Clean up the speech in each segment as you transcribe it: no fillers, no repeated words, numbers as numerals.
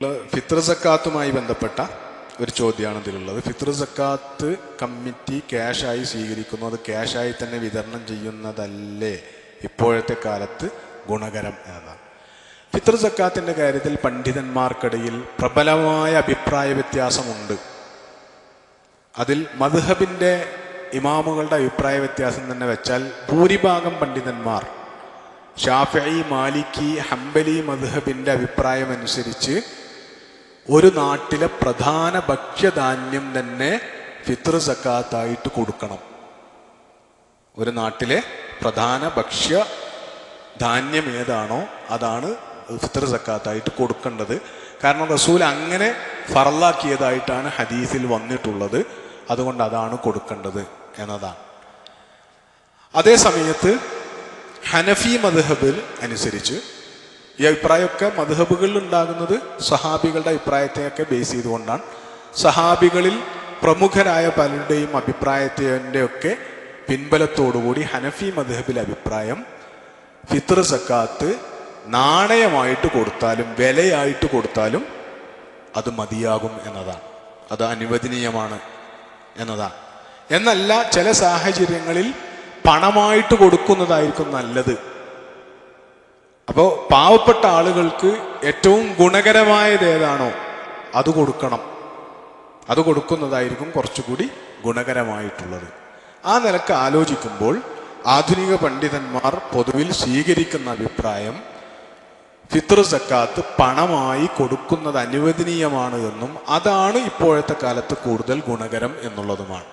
ഫിത്ർ സക്കാത്തുമായി ബന്ധപ്പെട്ട ഒരു ചോദ്യമാണ് ഇതിലുള്ളത്. ഫിത്ർ സക്കാത്ത് കമ്മിറ്റി ക്യാഷായി സ്വീകരിക്കുന്നു, അത് ക്യാഷായി തന്നെ വിതരണം ചെയ്യുന്നതല്ലേ ഇപ്പോഴത്തെ കാലത്ത് ഗുണകരം എന്നതാണ്. ഫിത്ർ സക്കാത്തിൻ്റെ കാര്യത്തിൽ പണ്ഡിതന്മാർക്കിടയിൽ പ്രബലമായ അഭിപ്രായ വ്യത്യാസമുണ്ട്. അതിൽ മദ്ഹബിൻ്റെ ഇമാമുകളുടെ അഭിപ്രായ വ്യത്യാസം തന്നെ വെച്ചാൽ ഭൂരിഭാഗം പണ്ഡിതന്മാർ ഷാഫിഈ, മാലിക്കി, ഹംബലി മദ്ഹബിൻ്റെ അഭിപ്രായമനുസരിച്ച് ഒരു നാട്ടിലെ പ്രധാന ഭക്ഷ്യധാന്യം തന്നെ ഫിത്ർ സക്കാത്തായിട്ട് കൊടുക്കണം. ഒരു നാട്ടിലെ പ്രധാന ഭക്ഷ്യധാന്യം ഏതാണോ അതാണ് ഫിത്ർ സക്കാത്തായിട്ട് കൊടുക്കേണ്ടത്. കാരണം റസൂൽ അങ്ങനെ ഫർളാക്കിയതായിട്ടാണ് ഹദീസിൽ വന്നിട്ടുള്ളത്. അതുകൊണ്ട് അതാണ് കൊടുക്കേണ്ടത് എന്നതാണ്. അതേ സമയത്ത് ഹനഫി മദ്ഹബിൽ അനുസരിച്ച് ഈ അഭിപ്രായമൊക്കെ മദ്ഹബുകളിൽ ഉണ്ടാകുന്നത് സഹാബികളുടെ അഭിപ്രായത്തെയൊക്കെ ബേസ് ചെയ്തുകൊണ്ടാണ്. സഹാബികളിൽ പ്രമുഖരായ പലരുടെയും അഭിപ്രായത്തിൻ്റെ ഒക്കെ പിൻബലത്തോടുകൂടി ഹനഫി മദ്ഹബിൽ അഭിപ്രായം ഫിത്ർ സക്കാത്ത് നാണയമായിട്ട് കൊടുത്താലും വിലയായിട്ട് കൊടുത്താലും അത് മതിയാകും എന്നതാണ്, അത് അനുവദനീയമാണ് എന്നതാണ്. എന്നല്ല, ചില സാഹചര്യങ്ങളിൽ പണമായിട്ട് കൊടുക്കുന്നതായിരിക്കും നല്ലത്. അപ്പോൾ പാവപ്പെട്ട ആളുകൾക്ക് ഏറ്റവും ഗുണകരമായത് ഏതാണോ അത് കൊടുക്കണം, അത് കൊടുക്കുന്നതായിരിക്കും കുറച്ചുകൂടി ഗുണകരമായിട്ടുള്ളത്. ആ നിലക്ക് ആലോചിക്കുമ്പോൾ ആധുനിക പണ്ഡിതന്മാർ പൊതുവിൽ സ്വീകരിക്കുന്ന അഭിപ്രായം ഫിത്ർ സക്കാത്ത് പണമായി കൊടുക്കുന്നത് അനുവദനീയമാണ് എന്നും അതാണ് ഇപ്പോഴത്തെ കാലത്ത് കൂടുതൽ ഗുണകരം എന്നുള്ളതുമാണ്.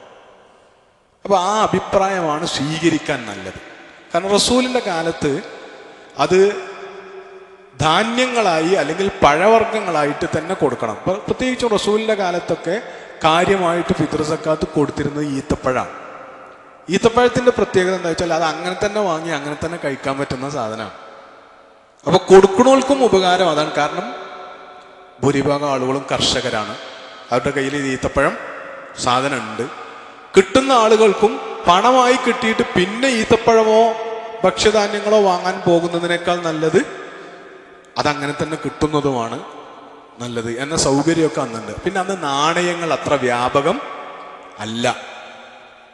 അപ്പോൾ ആ അഭിപ്രായമാണ് സ്വീകരിക്കാൻ നല്ലത്. കാരണം റസൂലിൻ്റെ കാലത്ത് അത് ധാന്യങ്ങളായി അല്ലെങ്കിൽ പഴവർഗ്ഗങ്ങളായിട്ട് തന്നെ കൊടുക്കണം. പ്രത്യേകിച്ചും റസൂലിൻ്റെ കാലത്തൊക്കെ കാര്യമായിട്ട് ഫിത്ർ സക്കാത്ത് കൊടുത്തിരുന്നത് ഈത്തപ്പഴമാണ്. ഈത്തപ്പഴത്തിൻ്റെ പ്രത്യേകത എന്താ വെച്ചാൽ അത് അങ്ങനെ തന്നെ വാങ്ങി അങ്ങനെ തന്നെ കഴിക്കാൻ പറ്റുന്ന സാധനമാണ്. അപ്പോൾ കൊടുക്കണവർക്കും ഉപകാരം അതാണ്. കാരണം ഭൂരിഭാഗം ആളുകളും കർഷകരാണ്, അവരുടെ കയ്യിൽ ഈത്തപ്പഴം സാധനം ഉണ്ട്. കിട്ടുന്ന ആളുകൾക്കും പണമായി കിട്ടിയിട്ട് പിന്നെ ഈത്തപ്പഴമോ ഭക്ഷ്യധാന്യങ്ങളോ വാങ്ങാൻ പോകുന്നതിനേക്കാൾ നല്ലത് അതങ്ങനെ തന്നെ കിട്ടുന്നതുമാണ് നല്ലത് എന്ന സൗകര്യമൊക്കെ അന്നുണ്ട്. പിന്നെ അന്ന് നാണയങ്ങൾ അത്ര വ്യാപകം അല്ല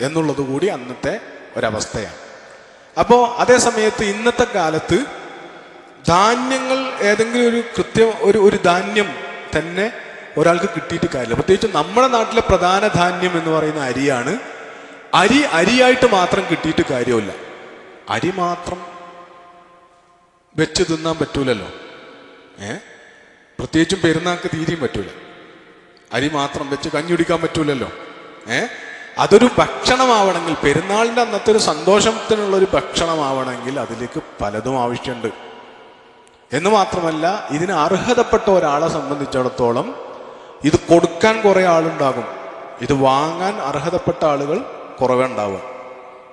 എന്നുള്ളത് കൂടി അന്നത്തെ ഒരവസ്ഥയാണ്. അപ്പോൾ അതേ സമയത്ത് ഇന്നത്തെ കാലത്ത് ധാന്യങ്ങൾ ഏതെങ്കിലും ഒരു ധാന്യം തന്നെ ഒരാൾക്ക് കിട്ടിയിട്ട് കാര്യമില്ല. പ്രത്യേകിച്ച് നമ്മുടെ നാട്ടിലെ പ്രധാന ധാന്യം എന്ന് പറയുന്ന അരിയാണ്. അരിയായിട്ട് മാത്രം കിട്ടിയിട്ട് കാര്യമില്ല. അരി മാത്രം വെച്ച് തിന്നാൻ പറ്റൂലല്ലോ. പ്രത്യേകിച്ചും പെരുന്നാൾക്ക് തീരെയും പറ്റൂല. അരി മാത്രം വെച്ച് കഞ്ഞി കുടിക്കാൻ പറ്റൂലല്ലോ. അതൊരു ഭക്ഷണമാവണമെങ്കിൽ, പെരുന്നാളിൻ്റെ അന്നത്തെ ഒരു സന്തോഷത്തിനുള്ളൊരു ഭക്ഷണമാവണമെങ്കിൽ അതിലേക്ക് പലതും ആവശ്യമുണ്ട്. എന്ന് മാത്രമല്ല, ഇതിന് അർഹതപ്പെട്ട ഒരാളെ സംബന്ധിച്ചിടത്തോളം ഇത് കൊടുക്കാൻ കുറേ ആളുണ്ടാകും, ഇത് വാങ്ങാൻ അർഹതപ്പെട്ട ആളുകൾ കുറവേ ഉണ്ടാവുക.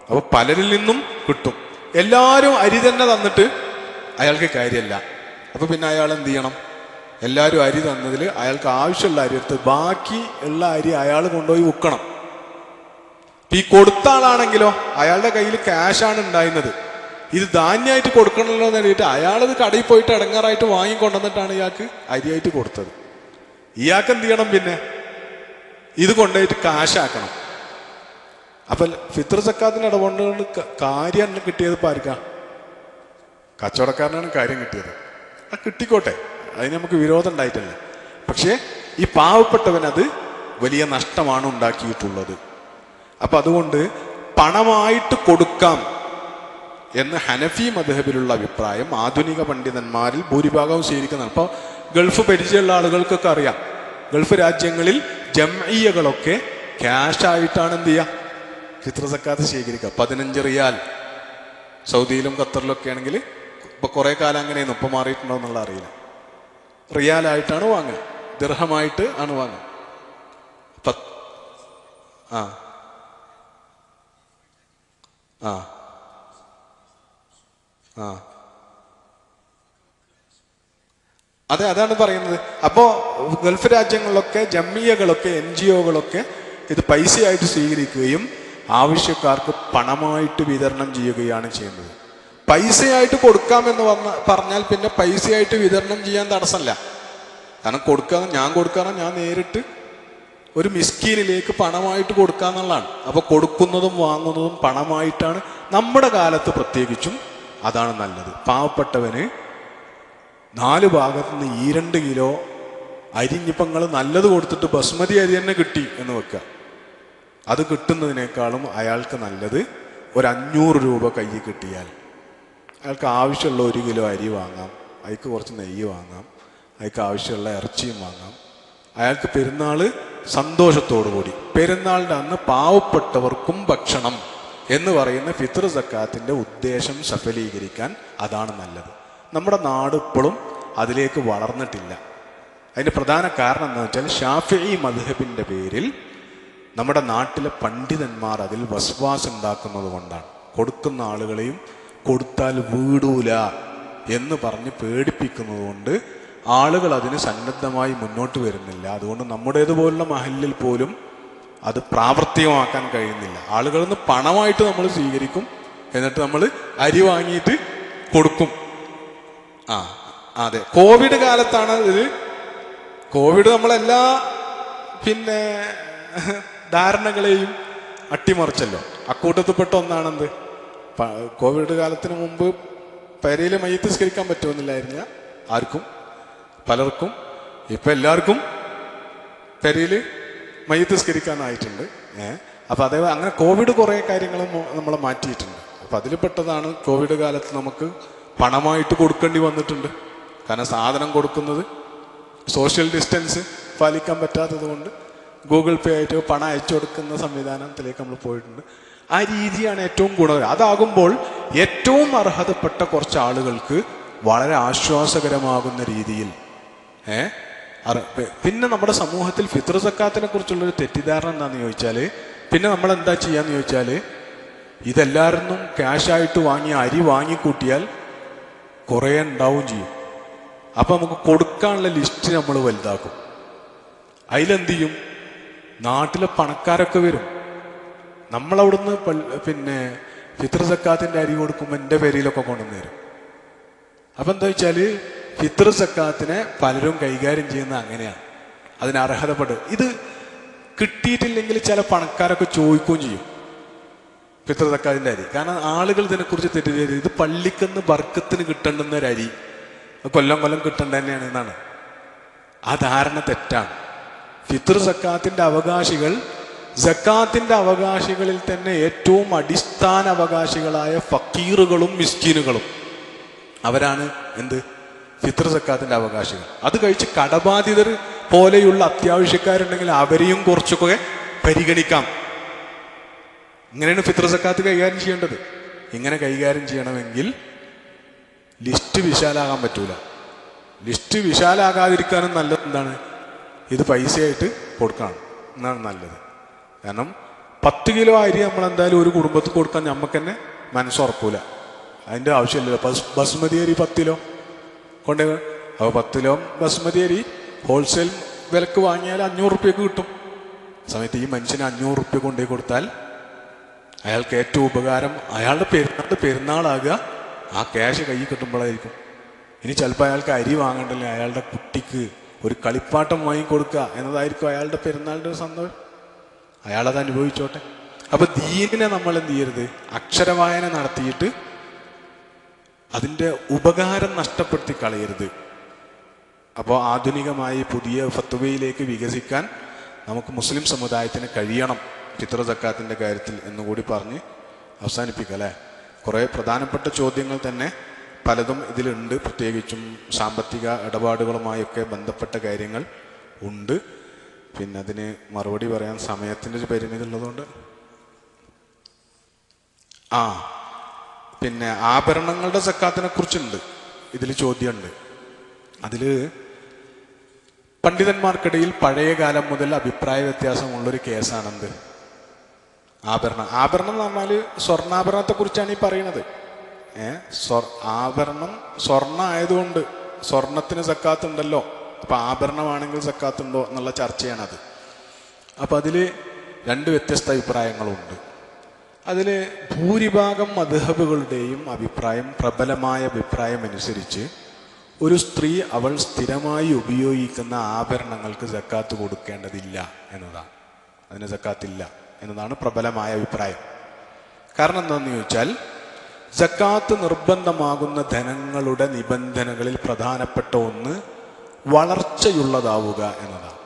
അപ്പോൾ പലരിൽ നിന്നും കിട്ടും. എല്ലാവരും അരി തന്നെ തന്നിട്ട് അയാൾക്ക് കാര്യമല്ല. അപ്പോൾ പിന്നെ അയാൾ എന്ത് ചെയ്യണം? എല്ലാവരും അരി തന്നതിൽ അയാൾക്ക് ആവശ്യമുള്ള അരി എടുത്ത് ബാക്കി ഉള്ള അരി അയാൾ കൊണ്ടുപോയി വിൽക്കണം. ഈ കൊടുത്ത ആളാണെങ്കിലോ അയാളുടെ കയ്യിൽ ക്യാഷാണ് ഉണ്ടായിരുന്നത്, ഇത് ധാന്യമായിട്ട് കൊടുക്കണമല്ലോ എന്ന് എഴുതിയിട്ട് അയാളത് കടയിൽ പോയിട്ട് ഇടങ്ങാറായിട്ട് വാങ്ങിക്കൊണ്ടുവന്നിട്ടാണ് ഇയാൾക്ക് അരിയായിട്ട് കൊടുത്തത്. ഇയാൾക്ക് എന്ത് ചെയ്യണം? പിന്നെ ഇത് കൊണ്ടുപോയിട്ട് കാശാക്കണം. അപ്പം ഫിത്ർ സക്കാത്തിന് ഇടപെടുന്നത് കാര്യം കിട്ടിയത് ഇപ്പം ആർക്കാ? കച്ചവടക്കാരനാണ് കാര്യം കിട്ടിയത്. ആ കിട്ടിക്കോട്ടെ, അതിന് നമുക്ക് വിരോധം ഉണ്ടായിട്ടില്ല. പക്ഷേ ഈ പാവപ്പെട്ടവൻ അത് വലിയ നഷ്ടമാണ് ഉണ്ടാക്കിയിട്ടുള്ളത്. അപ്പം അതുകൊണ്ട് പണമായിട്ട് കൊടുക്കാം എന്ന് ഹനഫി മദ്ഹബിലുള്ള അഭിപ്രായം ആധുനിക പണ്ഡിതന്മാരിൽ ഭൂരിഭാഗവും സ്വീകരിക്കുന്നതാണ്. അപ്പോൾ ഗൾഫ് പരിചയമുള്ള ആളുകൾക്കൊക്കെ അറിയാം, ഗൾഫ് രാജ്യങ്ങളിൽ ജംഇയ്യകളൊക്കെ ക്യാഷായിട്ടാണ് എന്ത് ചെയ്യുക? ഫിത്ർ സക്കാത്ത് സ്വീകരിക്കുക. 15 റിയാൽ. സൗദിയിലും ഖത്തറിലൊക്കെ ആണെങ്കിൽ ഇപ്പോൾ കുറേ കാലം അങ്ങനെയൊന്നും, ഇപ്പം മാറിയിട്ടുണ്ടോ എന്നുള്ള അറിയില്ല. റിയാലായിട്ടാണ് വാങ്ങുക, ദിർഹമായിട്ട് ആണ് വാങ്ങുക. ആ ആ ആ അതെ, അതാണ് പറയുന്നത്. അപ്പോൾ ഗൾഫ് രാജ്യങ്ങളിലൊക്കെ ജംഇയ്യകളൊക്കെ NGOകളൊക്കെ ഇത് പൈസയായിട്ട് സ്വീകരിക്കുകയും ആവശ്യക്കാർക്ക് പണമായിട്ട് വിതരണം ചെയ്യുകയാണ് ചെയ്യുന്നത്. പൈസയായിട്ട് കൊടുക്കാമെന്ന് പറഞ്ഞാൽ പിന്നെ പൈസയായിട്ട് വിതരണം ചെയ്യാൻ തടസ്സമല്ല. കാരണം ഞാൻ കൊടുക്കാനോ ഞാൻ നേരിട്ട് ഒരു മിസ്കീനിലേക്ക് പണമായിട്ട് കൊടുക്കാന്നുള്ളതാണ്. അപ്പൊ കൊടുക്കുന്നതും വാങ്ങുന്നതും പണമായിട്ടാണ്. നമ്മുടെ കാലത്ത് പ്രത്യേകിച്ചും അതാണ് നല്ലത്. പാവപ്പെട്ടവന് 4 ഭാഗത്തു നിന്ന് 2 കിലോ അരിഞ്ഞിപ്പോൾ നിങ്ങൾ നല്ലത് കൊടുത്തിട്ട് ബസ്മതി അരി തന്നെ കിട്ടി എന്ന് വെക്കുക. അത് കിട്ടുന്നതിനേക്കാളും അയാൾക്ക് നല്ലത് ഒരു 500 രൂപ കയ്യിൽ കിട്ടിയാൽ അയാൾക്ക് ആവശ്യമുള്ള 1 കിലോ അരി വാങ്ങാം, അയാൾക്ക് കുറച്ച് നെയ്യ് വാങ്ങാം, അയാൾക്ക് ആവശ്യമുള്ള ഇറച്ചിയും വാങ്ങാം. അയാൾക്ക് പെരുന്നാൾ സന്തോഷത്തോടു കൂടി, പെരുന്നാളിൻ്റെ അന്ന് പാവപ്പെട്ടവർക്കും ഭക്ഷണം എന്ന് പറയുന്ന ഫിത്ർ സക്കാത്തിൻ്റെ ഉദ്ദേശം സഫലീകരിക്കാൻ അതാണ് നല്ലത്. നമ്മുടെ നാട് ഇപ്പോഴും അതിലേക്ക് വളർന്നിട്ടില്ല. അതിൻ്റെ പ്രധാന കാരണം എന്താണെന്ന് വെച്ചാൽ ഷാഫിഈ മദ്ഹബിൻ്റെ പേരിൽ നമ്മുടെ നാട്ടിലെ പണ്ഡിതന്മാർ അതിൽ വസ്വാസ് ഉണ്ടാക്കുന്നത് കൊണ്ടാണ്. കൊടുക്കുന്ന ആളുകളെയും കൊടുത്താൽ വീടൂല എന്ന് പറഞ്ഞ് പേടിപ്പിക്കുന്നത് കൊണ്ട് ആളുകൾ അതിന് സന്നദ്ധമായി മുന്നോട്ട് വരുന്നില്ല. അതുകൊണ്ട് നമ്മുടേതുപോലുള്ള മഹല്ലിൽ പോലും അത് പ്രാവർത്തികമാക്കാൻ കഴിയുന്നില്ല. ആളുകളിൽ നിന്ന് പണമായിട്ട് നമ്മൾ സ്വീകരിക്കും, എന്നിട്ട് നമ്മൾ അരി വാങ്ങിയിട്ട് കൊടുക്കും. അതെ, കോവിഡ് കാലത്താണ് ഇത്. കോവിഡ് നമ്മളെല്ലാ ധാരണകളെയും അട്ടിമറിച്ചല്ലോ. അക്കൂട്ടത്തിൽപ്പെട്ട ഒന്നാണെന്ത്, കോവിഡ് കാലത്തിന് മുമ്പ് പെരയിൽ മയ്യത്ത് നിസ്കരിക്കാൻ പറ്റുമെന്നില്ലായിരുന്നില്ല ആർക്കും, പലർക്കും. ഇപ്പം എല്ലാവർക്കും പെരയിൽ മയ്യത്ത് നിസ്കരിക്കാനായിട്ടുണ്ട്. അപ്പം അതേ അങ്ങനെ കോവിഡ് കുറേ കാര്യങ്ങളും നമ്മളെ മാറ്റിയിട്ടുണ്ട്. അപ്പം അതിൽ പെട്ടതാണ് കോവിഡ് കാലത്ത് നമുക്ക് പണമായിട്ട് കൊടുക്കേണ്ടി വന്നിട്ടുണ്ട്. കാരണം സാധനം കൊടുക്കുന്നത് സോഷ്യൽ ഡിസ്റ്റൻസ് പാലിക്കാൻ പറ്റാത്തത് കൊണ്ട് ഗൂഗിൾ പേ ആയിട്ട് പണം അയച്ചു കൊടുക്കുന്ന സംവിധാനത്തിലേക്ക് നമ്മൾ പോയിട്ടുണ്ട്. ആ രീതിയാണ് ഏറ്റവും ഗുണകരം. അതാകുമ്പോൾ ഏറ്റവും അർഹതപ്പെട്ട കുറച്ച് ആളുകൾക്ക് വളരെ ആശ്വാസകരമാകുന്ന രീതിയിൽ. പിന്നെ നമ്മുടെ സമൂഹത്തിൽ ഫിത്ർ സക്കാത്തിനെ കുറിച്ചുള്ളൊരു തെറ്റിദ്ധാരണ എന്താണെന്ന് ചോദിച്ചാൽ, പിന്നെ നമ്മൾ എന്താ ചെയ്യാന്ന് ചോദിച്ചാൽ, ഇതെല്ലാവരും ക്യാഷായിട്ട് വാങ്ങി അരി വാങ്ങിക്കൂട്ടിയാൽ കുറേ ഉണ്ടാവും ചെയ്യും. അപ്പം നമുക്ക് കൊടുക്കാനുള്ള ലിസ്റ്റ് നമ്മൾ വലുതാക്കും. അതിലെന്ത് ചെയ്യും, നാട്ടിലെ പണക്കാരൊക്കെ വരും. നമ്മളവിടുന്ന് ഫിത്ർ സക്കാത്തിൻ്റെ അരി കൊടുക്കുമ്പോൾ എൻ്റെ പേരിലൊക്കെ കൊണ്ടുവന്ന് തരും. അപ്പം എന്താ വെച്ചാൽ ഫിത്ർ സക്കാത്തിനെ പലരും കൈകാര്യം ചെയ്യുന്നത് അങ്ങനെയാണ്. അതിന് അർഹതപ്പെട്ട് ഇത് കിട്ടിയിട്ടില്ലെങ്കിൽ ചില പണക്കാരൊക്കെ ചോദിക്കുകയും ചെയ്യും ഫിത്ർ സക്കാത്തിൻ്റെ അരി. കാരണം ആളുകൾ ഇതിനെക്കുറിച്ച് തെറ്റിദ്ധരിച്ചത് ഇത് പള്ളിക്കെന്ന് ബർക്കത്തിന് കിട്ടേണ്ടുന്ന ഒരു അരി കൊല്ലം കൊല്ലം കിട്ടേണ്ട തന്നെയാണ് എന്നാണ്. ആ ധാരണ തെറ്റാണ്. ഫിത്ർ സക്കാത്തിൻ്റെ അവകാശികൾ, സക്കാത്തിൻ്റെ അവകാശികളിൽ തന്നെ ഏറ്റവും അടിസ്ഥാന അവകാശികളായ ഫക്കീറുകളും മിസ്കീനുകളും അവരാണ് എന്ത്, ഫിത്ർ സക്കാത്തിൻ്റെ അവകാശികൾ. അത് കഴിച്ച് കടബാധിതർ പോലെയുള്ള അത്യാവശ്യക്കാരുണ്ടെങ്കിൽ അവരെയും കുറച്ചൊക്കെ പരിഗണിക്കാം. ഇങ്ങനെയാണ് ഫിത്ർ സക്കാത്ത് കൈകാര്യം ചെയ്യേണ്ടത്. ഇങ്ങനെ കൈകാര്യം ചെയ്യണമെങ്കിൽ ലിസ്റ്റ് വിശാലാകാൻ പറ്റൂല. ലിസ്റ്റ് വിശാലാകാതിരിക്കാനും നല്ലത് എന്താണ്, ഇത് പൈസയായിട്ട് കൊടുക്കണം എന്നാണ് നല്ലത്. കാരണം 10 കിലോ അരി നമ്മളെന്തായാലും ഒരു കുടുംബത്തിൽ കൊടുക്കാൻ നമുക്ക് തന്നെ മനസ്സുറക്കൂല. അതിൻ്റെ ആവശ്യമില്ലല്ലോ. ബസ്മതി അരി 10 കിലോ കൊണ്ടേ, അപ്പോൾ 10 കിലോ ബസ്മതി അരി ഹോൾസെയിൽ വിലക്ക് വാങ്ങിയാൽ 500 റുപ്യക്ക് കിട്ടും. സമയത്ത് ഈ മനുഷ്യന് 500 റുപ്യ കൊണ്ടേ കൊടുത്താൽ അയാൾക്ക് ഏറ്റവും ഉപകാരം അയാളുടെ പെരുന്നാളാകുക ആ ക്യാഷ് കയ്യിൽ കിട്ടുമ്പോഴായിരിക്കും. ഇനി ചിലപ്പോൾ അയാൾക്ക് അരി വാങ്ങണ്ടല്ലേ, അയാളുടെ കുട്ടിക്ക് ഒരു കളിപ്പാട്ടം വാങ്ങിക്കൊടുക്കുക എന്നതായിരിക്കും അയാളുടെ പെരുന്നാളിൻ്റെ സന്തോഷം. അയാളത് അനുഭവിച്ചോട്ടെ. അപ്പൊ ദീനിനെ നമ്മൾ എന്ത് ചെയ്യരുത്, അക്ഷരവായന നടത്തിയിട്ട് അതിൻ്റെ ഉപകാരം നഷ്ടപ്പെടുത്തി കളയരുത്. അപ്പോൾ ആധുനികമായി പുതിയ ഫത്വയിലേക്ക് വികസിക്കാൻ നമുക്ക് മുസ്ലിം സമുദായത്തിന് കഴിയണം ഫിത്ർ സക്കാത്തിൻ്റെ കാര്യത്തിൽ എന്നുകൂടി പറഞ്ഞ് അവസാനിപ്പിക്കാം അല്ലേ. കുറേ പ്രധാനപ്പെട്ട ചോദ്യങ്ങൾ തന്നെ പലതും ഇതിലുണ്ട്. പ്രത്യേകിച്ചും സാമ്പത്തിക ഇടപാടുകളുമായൊക്കെ ബന്ധപ്പെട്ട കാര്യങ്ങൾ ഉണ്ട്. പിന്നെ അതിന് മറുപടി പറയാൻ സമയത്തിൻ്റെ ഒരു പരിമിതി ഉള്ളതുകൊണ്ട് പിന്നെ ആഭരണങ്ങളുടെ സക്കാത്തിനെ കുറിച്ചുണ്ട് ഇതിൽ ചോദ്യമുണ്ട്. അതിൽ പണ്ഡിതന്മാർക്കിടയിൽ പഴയ കാലം മുതൽ അഭിപ്രായ വ്യത്യാസമുള്ളൊരു കേസാണെന്ത്, ആഭരണം എന്ന് പറഞ്ഞാൽ സ്വർണ്ണാഭരണത്തെ കുറിച്ചാണ് ഈ പറയുന്നത്. ആഭരണം സ്വർണ്ണ ആയതുകൊണ്ട് സ്വർണത്തിന് സക്കാത്ത് ഉണ്ടല്ലോ, അപ്പൊ ആഭരണമാണെങ്കിൽ സക്കാത്തുണ്ടോ എന്നുള്ള ചർച്ചയാണത്. അപ്പൊ അതില് 2 വ്യത്യസ്ത അഭിപ്രായങ്ങളുണ്ട്. അതിൽ ഭൂരിഭാഗം മദ്ഹബുകളുടെയും അഭിപ്രായം, പ്രബലമായ അഭിപ്രായം അനുസരിച്ച് ഒരു സ്ത്രീ അവൾ സ്ഥിരമായി ഉപയോഗിക്കുന്ന ആഭരണങ്ങൾക്ക് സക്കാത്ത് കൊടുക്കേണ്ടതില്ല എന്നതാണ്. അതിന് സക്കാത്തില്ല എന്നതാണ് പ്രബലമായ അഭിപ്രായം. കാരണം എന്താണെന്ന് ചോദിച്ചാൽ, സക്കാത്ത് നിർബന്ധമാകുന്ന ധനങ്ങളുടെ നിബന്ധനകളിൽ പ്രധാനപ്പെട്ട ഒന്ന് വളർച്ചയുള്ളതാവുക എന്നതാണ്.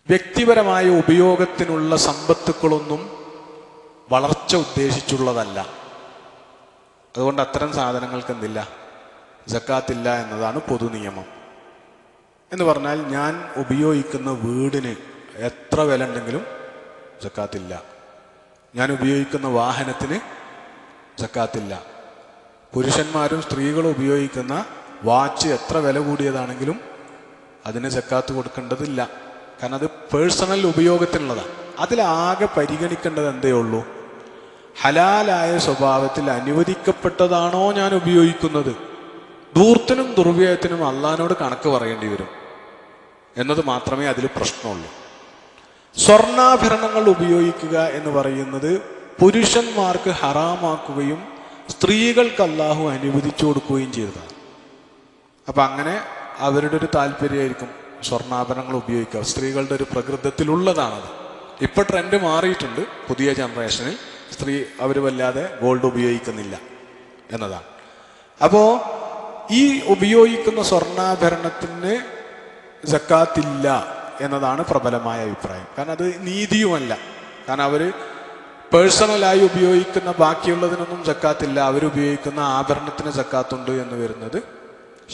വ്യക്തിപരമായ ഉപയോഗത്തിനുള്ള സമ്പത്തുക്കളൊന്നും വളർച്ച ഉദ്ദേശിച്ചുള്ളതല്ല. അതുകൊണ്ട് അത്തരം സാധനങ്ങൾക്ക് എന്തില്ല, സക്കാത്തില്ല എന്നതാണ് പൊതു നിയമം. എന്ന് പറഞ്ഞാൽ, ഞാൻ ഉപയോഗിക്കുന്ന വീടിന് എത്ര വില ഉണ്ടെങ്കിലും സക്കാത്തില്ല. ഞാൻ ഉപയോഗിക്കുന്ന വാഹനത്തിന് സക്കാത്തില്ല. പുരുഷന്മാരും സ്ത്രീകളും ഉപയോഗിക്കുന്ന വാച്ച് എത്ര വില കൂടിയതാണെങ്കിലും അതിന് സക്കാത്ത് കൊടുക്കേണ്ടതില്ല. കാരണം അത് പേഴ്സണൽ ഉപയോഗത്തിനുള്ളതാണ്. അതിലാകെ പരിഗണിക്കേണ്ടത് എന്തേ ഉള്ളൂ, ഹലാലായ സ്വഭാവത്തിൽ അനുവദിക്കപ്പെട്ടതാണോ ഞാൻ ഉപയോഗിക്കുന്നത്. ധൂർത്തിനും ദുർവ്യയത്തിനും അള്ളാഹിനോട് കണക്ക് പറയേണ്ടി വരും എന്നത് മാത്രമേ അതിൽ പ്രശ്നമുള്ളൂ. സ്വർണ്ണാഭരണങ്ങൾ ഉപയോഗിക്കുക എന്ന് പറയുന്നത് പുരുഷന്മാർക്ക് ഹറാമാക്കുകയും സ്ത്രീകൾക്ക് അള്ളാഹു അനുവദിച്ചു കൊടുക്കുകയും ചെയ്തതാണ്. അപ്പം അങ്ങനെ അവരുടെ ഒരു താല്പര്യമായിരിക്കും സ്വർണ്ണാഭരണങ്ങൾ ഉപയോഗിക്കുക. സ്ത്രീകളുടെ ഒരു പ്രകൃതത്തിലുള്ളതാണത്. ഇപ്പം ട്രെൻഡ് മാറിയിട്ടുണ്ട്. പുതിയ ജനറേഷനിൽ അവർ വല്ലാതെ ഗോൾഡ് ഉപയോഗിക്കുന്നില്ല എന്നതാണ്. അപ്പോൾ ഈ ഉപയോഗിക്കുന്ന സ്വർണ്ണാഭരണത്തിന് സക്കാത്തില്ല എന്നതാണ് പ്രബലമായ അഭിപ്രായം. കാരണം അത് നീതിയുമല്ല. കാരണം അവർ പേഴ്സണലായി ഉപയോഗിക്കുന്ന ബാക്കിയുള്ളതിനൊന്നും സക്കാത്തില്ല, അവരുപയോഗിക്കുന്ന ആഭരണത്തിന് സക്കാത്തുണ്ട് എന്ന് വരുന്നത്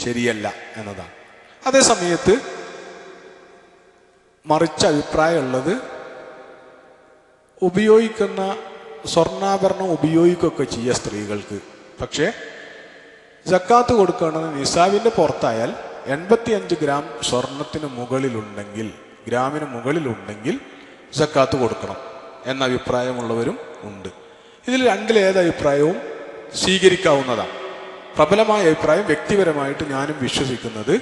ശരിയല്ല എന്നതാണ്. അതേ സമയത്ത് മറിച്ച അഭിപ്രായമുള്ളത്, ഉപയോഗിക്കുന്ന സ്വർണ്ണാഭരണം ഉപയോഗിക്കുകയൊക്കെ ചെയ്യുക സ്ത്രീകൾക്ക്, പക്ഷേ സക്കാത്ത് കൊടുക്കുന്നത് നിസാബിൻ്റെ പുറത്തായാൽ 85 ഗ്രാം സ്വർണത്തിന് മുകളിലുണ്ടെങ്കിൽ, ഗ്രാമിന് മുകളിലുണ്ടെങ്കിൽ സക്കാത്ത് കൊടുക്കണം എന്ന അഭിപ്രായമുള്ളവരും ഉണ്ട്. ഇതിൽ രണ്ടിലേത് അഭിപ്രായവും സ്വീകരിക്കാവുന്നതാണ്. പ്രബലമായ അഭിപ്രായം, വ്യക്തിപരമായിട്ട് ഞാനും വിശ്വസിക്കുന്നത്,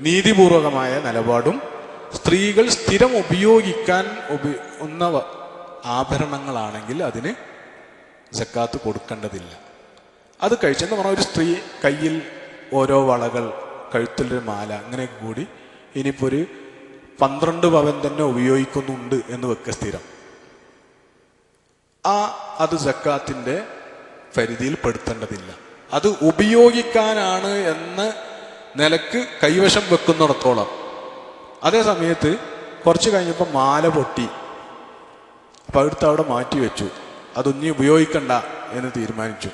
നീതിപൂർവകമായ നിലപാടും സ്ത്രീകൾ സ്ഥിരം ഉപയോഗിക്കാൻ ആഭരണങ്ങളാണെങ്കിൽ അതിന് സക്കാത്ത് കൊടുക്കേണ്ടതില്ല. അത് കഴിച്ചെന്ന് പറഞ്ഞാൽ, ഒരു സ്ത്രീ കയ്യിൽ ഓരോ വളകൾ, കഴുത്തിലൊരു മാല, അങ്ങനെയൊക്കെ കൂടി ഇനിയിപ്പോൾ ഒരു 12 പവൻ തന്നെ ഉപയോഗിക്കുന്നുണ്ട് എന്ന് വെക്കുക സ്ഥിരം, അത് സക്കാത്തിൻ്റെ പരിധിയിൽ പെടുത്തേണ്ടതില്ല. അത് ഉപയോഗിക്കാനാണ് എന്ന നിലക്ക് കൈവശം വെക്കുന്നിടത്തോളം. അതേ സമയത്ത് കുറച്ച് കഴിഞ്ഞപ്പോൾ മാല പൊട്ടി, അപ്പം അടുത്ത് അവിടെ മാറ്റി വെച്ചു, അതൊന്നും ഉപയോഗിക്കണ്ട എന്ന് തീരുമാനിച്ചു.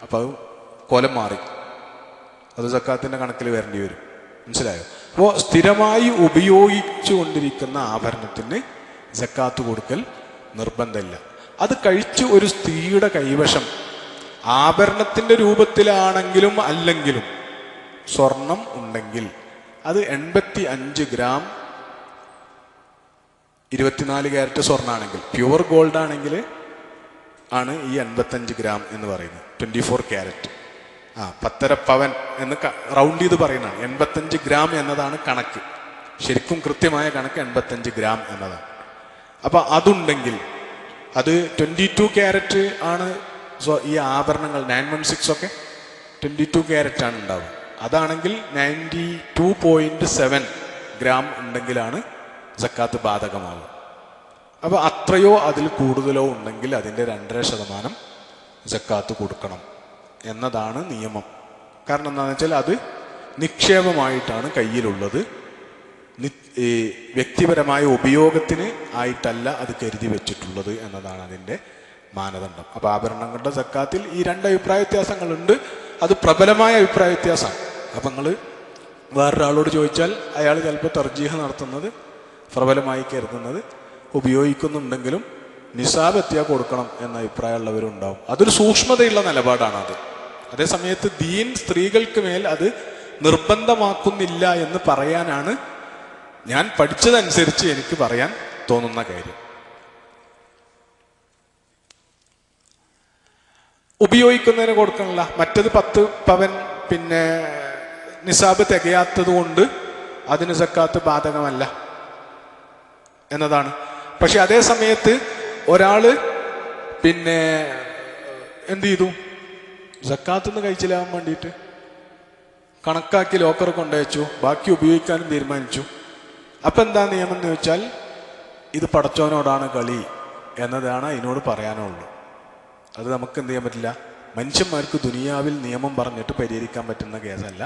അപ്പം അത് കൊലം മാറി, അത് സക്കാത്തിൻ്റെ കണക്കിൽ വരേണ്ടി വരും. മനസ്സിലായോ? അപ്പോൾ സ്ഥിരമായി ഉപയോഗിച്ചു കൊണ്ടിരിക്കുന്ന ആഭരണത്തിന് സക്കാത്ത് കൊടുക്കൽ നിർബന്ധമില്ല. അത് കഴിച്ച് ഒരു സ്ത്രീയുടെ കൈവശം ആഭരണത്തിൻ്റെ രൂപത്തിലാണെങ്കിലും അല്ലെങ്കിലും സ്വർണം ഉണ്ടെങ്കിൽ അത് 85 ഗ്രാം 24 ക്യാരറ്റ് സ്വർണ്ണമാണെങ്കിൽ, പ്യുവർ ഗോൾഡ് ആണെങ്കിൽ ആണ് ഈ 85 ഗ്രാം എന്ന് പറയുന്നത്. 24 ക്യാരറ്റ് 10.5 പവൻ എന്ന് റൗണ്ട് ചെയ്ത് പറയുന്നതാണ്. 85 ഗ്രാം എന്നതാണ് കണക്ക്. ശരിക്കും കൃത്യമായ കണക്ക് 85 ഗ്രാം എന്നതാണ്. അപ്പം അതുണ്ടെങ്കിൽ അത് 22 ക്യാരറ്റ് ആണ്. ഈ ആഭരണങ്ങൾ 916 ഒക്കെ 22 ക്യാരറ്റ് ആണ് ഉണ്ടാവുക. അതാണെങ്കിൽ 92.7 ഗ്രാം ഉണ്ടെങ്കിലാണ് സക്കാത്ത് ബാധകമാവുക. അപ്പോൾ അത്രയോ അതിൽ കൂടുതലോ ഉണ്ടെങ്കിൽ അതിൻ്റെ 2.5% സക്കാത്ത് കൊടുക്കണം എന്നതാണ് നിയമം. കാരണം എന്താണെന്ന് വെച്ചാൽ അത് നിക്ഷേപമായിട്ടാണ് കയ്യിലുള്ളത്, വ്യക്തിപരമായ ഉപയോഗത്തിന് ആയിട്ടല്ല അത് കരുതി വെച്ചിട്ടുള്ളത് എന്നതാണ് അതിൻ്റെ മാനദണ്ഡം. അപ്പോൾ ആഭരണങ്ങളുടെ സക്കാത്തിൽ ഈ 2 അഭിപ്രായ വ്യത്യാസങ്ങളുണ്ട്. അത് പ്രബലമായ അഭിപ്രായ വ്യത്യാസമാണ്. അപ്പം നിങ്ങൾ വേറൊരാളോട് ചോദിച്ചാൽ അയാൾ ചിലപ്പോൾ തർജീഹ് നടത്തുന്നത്, പ്രബലമായി കരുതുന്നത്, ഉപയോഗിക്കുന്നുണ്ടെങ്കിലും നിസാബ് എത്തിയാൽ കൊടുക്കണം എന്ന അഭിപ്രായമുള്ളവരുണ്ടാവും. അതൊരു സൂക്ഷ്മതയുള്ള നിലപാടാണ് അത്. അതേസമയത്ത് ദീൻ സ്ത്രീകൾക്ക് മേൽ അത് നിർബന്ധമാക്കുന്നില്ല എന്ന് പറയാനാണ് ഞാൻ പഠിച്ചതനുസരിച്ച് എനിക്ക് പറയാൻ തോന്നുന്ന കാര്യം. ഉപയോഗിക്കുന്നതിന് കൊടുക്കണില്ല. മറ്റത് 10 പവൻ പിന്നെ നിസാബ് തികയാത്തത് കൊണ്ട് അതിന് സക്കാത്ത് ബാധകമല്ല എന്നതാണ്. പക്ഷെ അതേ സമയത്ത് ഒരാള് പിന്നെ എന്ത് ചെയ്തു, സക്കാത്ത് നിന്ന് കഴിച്ചിലാവാൻ വേണ്ടിയിട്ട് കണക്കാക്കി ലോക്കർ കൊണ്ടുവച്ചു, ബാക്കി ഉപയോഗിക്കാനും തീരുമാനിച്ചു. അപ്പം എന്താ നിയമം എന്ന് വെച്ചാൽ ഇത് പടച്ചോനോടാണ് കളി എന്നതാണ് അതിനോട് പറയാനുള്ളൂ. അത് നമുക്ക് എന്ത് ചെയ്യാൻ പറ്റില്ല. മനുഷ്യന്മാർക്ക് ദുനിയാവിൽ നിയമം പറഞ്ഞിട്ട് പരിഹരിക്കാൻ പറ്റുന്ന കേസല്ല.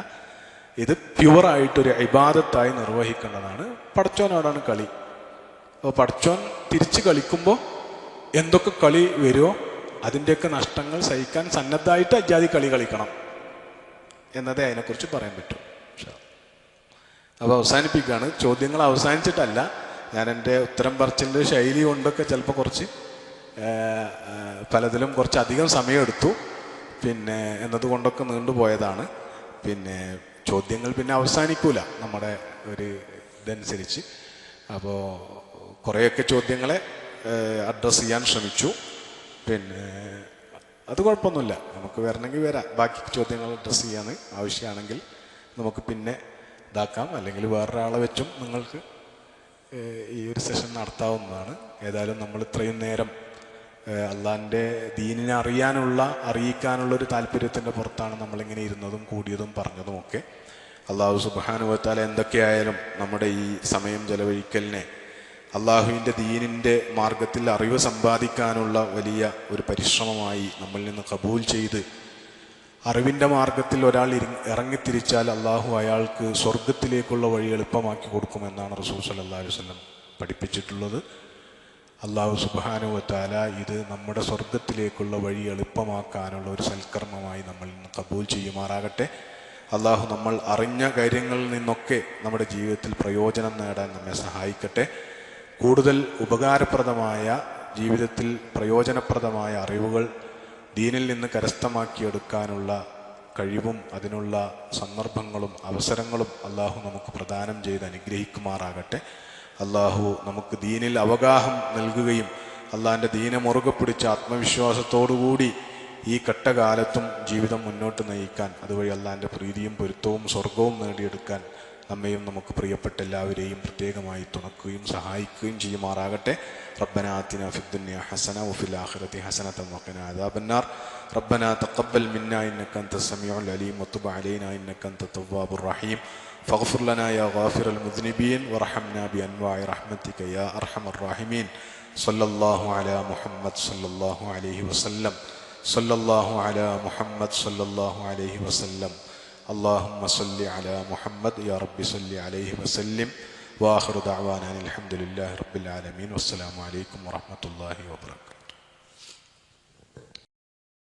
ഇത് പ്യുവറായിട്ടൊരു ഇബാദത്തായി നിർവഹിക്കേണ്ടതാണ്. പടച്ചോനോടാണ് കളി. അപ്പോൾ പടച്ചോൻ തിരിച്ച് കളിക്കുമ്പോൾ എന്തൊക്കെ കളി വരുമോ അതിൻ്റെയൊക്കെ നഷ്ടങ്ങൾ സഹിക്കാൻ സന്നദ്ധമായിട്ട് അജാതി കളി കളിക്കണം എന്നതേ അതിനെക്കുറിച്ച് പറയാൻ പറ്റും. അപ്പോൾ അവസാനിപ്പിക്കുകയാണ്. ചോദ്യങ്ങൾ അവസാനിച്ചിട്ടല്ല, ഞാൻ എൻ്റെ ഉത്തരം പറച്ചിലിൻ്റെ ശൈലി കൊണ്ടൊക്കെ ചിലപ്പോൾ കുറച്ച് പലതിലും കുറച്ചധികം സമയമെടുത്തു എന്നതുകൊണ്ടൊക്കെ നീണ്ടുപോയതാണ്. ചോദ്യങ്ങൾ അവസാനിക്കൂല നമ്മുടെ ഒരു ഇതനുസരിച്ച്. അപ്പോൾ കുറേയൊക്കെ ചോദ്യങ്ങളെ അഡ്രസ്സ് ചെയ്യാൻ ശ്രമിച്ചു. അത് കുഴപ്പമൊന്നുമില്ല, നമുക്ക് വരണമെങ്കിൽ വരാം. ബാക്കി ചോദ്യങ്ങൾ അഡ്രസ്സ് ചെയ്യാൻ ആവശ്യമാണെങ്കിൽ നമുക്ക് പിന്നെ ഇതാക്കാം, അല്ലെങ്കിൽ വേറൊരാളെ വെച്ചും നിങ്ങൾക്ക് ഈ ഒരു സെഷൻ നടത്താവുന്നതാണ്. ഏതായാലും നമ്മൾ ഇത്രയും നേരം അള്ളാഹിൻ്റെ ദീനിനെ അറിയിക്കാനുള്ളൊരു താല്പര്യത്തിൻ്റെ പുറത്താണ് നമ്മളിങ്ങനെ ഇരുന്നതും കൂടിയതും പറഞ്ഞതുമൊക്കെ. അള്ളാഹു സുബ്ഹാനഹു വ തആല എന്തൊക്കെയായാലും നമ്മുടെ ഈ സമയം ചെലവഴിക്കലിനെ അള്ളാഹുവിൻ്റെ ദീനിൻ്റെ മാർഗത്തിൽ അറിവ് സമ്പാദിക്കാനുള്ള വലിയ ഒരു പരിശ്രമമായി നമ്മളിൽ നിന്ന് കബൂൽ ചെയ്ത് അറിവിൻ്റെ മാർഗത്തിൽ ഒരാൾ ഇറങ്ങിത്തിരിച്ചാൽ അള്ളാഹു അയാൾക്ക് സ്വർഗത്തിലേക്കുള്ള വഴി എളുപ്പമാക്കി കൊടുക്കുമെന്നാണ് റസൂൽ സല്ലല്ലാഹു അലൈഹി വസല്ലം പഠിപ്പിച്ചിട്ടുള്ളത്. അള്ളാഹു സുബ്ഹാനഹു വ തആല ഇത് നമ്മുടെ സ്വർഗത്തിലേക്കുള്ള വഴി എളുപ്പമാക്കാനുള്ള ഒരു സൽക്കർമ്മമായി നമ്മളിൽ നിന്ന് കബൂൽ ചെയ്യുമാറാകട്ടെ. അള്ളാഹു നമ്മൾ അറിഞ്ഞ കാര്യങ്ങളിൽ നിന്നൊക്കെ നമ്മുടെ ജീവിതത്തിൽ പ്രയോജനം നേടാൻ നമ്മെ സഹായിക്കട്ടെ. കൂടുതൽ ഉപകാരപ്രദമായ ജീവിതത്തിൽ പ്രയോജനപ്രദമായ അറിവുകൾ ദീനിൽ നിന്ന് കരസ്ഥമാക്കിയെടുക്കാനുള്ള കഴിവും അതിനുള്ള സന്ദർഭങ്ങളും അവസരങ്ങളും അള്ളാഹു നമുക്ക് പ്രദാനം ചെയ്ത് അനുഗ്രഹിക്കുമാറാകട്ടെ. അള്ളാഹു നമുക്ക് ദീനിൽ അവഗാഹം നൽകുകയും അള്ളാഹിൻ്റെ ദീനെ മുറുകെ പിടിച്ച ആത്മവിശ്വാസത്തോടുകൂടി ഈ കെട്ടകാലത്തും ജീവിതം മുന്നോട്ട് നയിക്കാൻ, അതുവഴി അള്ളാഹിൻ്റെ പ്രീതിയും പൊരുത്തവും സ്വർഗവും നേടിയെടുക്കാൻ നമ്മയും നമുക്ക് പ്രിയപ്പെട്ട എല്ലാവരെയും പ്രത്യേകമായി തുണക്കുകയും സഹായിക്കുകയും ചെയ്യുമാറാകട്ടെ. റബ്ബനാ ആതിനാ ഫിദ്ദുനിയാ ഹസന വഫിൽ ആഖിറതി ഹസനത വഖിനാ അദാബന്നാർ. റബ്ബനാ തഖബ്ബൽ മിന്നാ ഇന്നക അൻതസ് സമീഉൽ അലീം വതുബ് അലൈനാ ഇന്നക അൻതത് തവ്വാബുർ റഹീം. ഫഗ്ഫിർ ലനാ യാ ഗാഫിറൽ മുദ്നിബീൻ വറഹംനാ ബിഅൻവാഇ റഹ്മതിക യാ അർഹമർ റഹീമീൻ. സല്ലല്ലാഹു അലാ മുഹമ്മദ് സല്ലല്ലാഹു അലൈഹി വസല്ലം. സല്ലല്ലാഹു അലാ മുഹമ്മദ് സല്ലല്ലാഹു അലൈഹി വസല്ലം. اللهم صل على محمد يا رب صل عليه وسلم. وآخر دعوانا الحمد لله رب العالمين والسلام عليكم ورحمة الله وبركاته.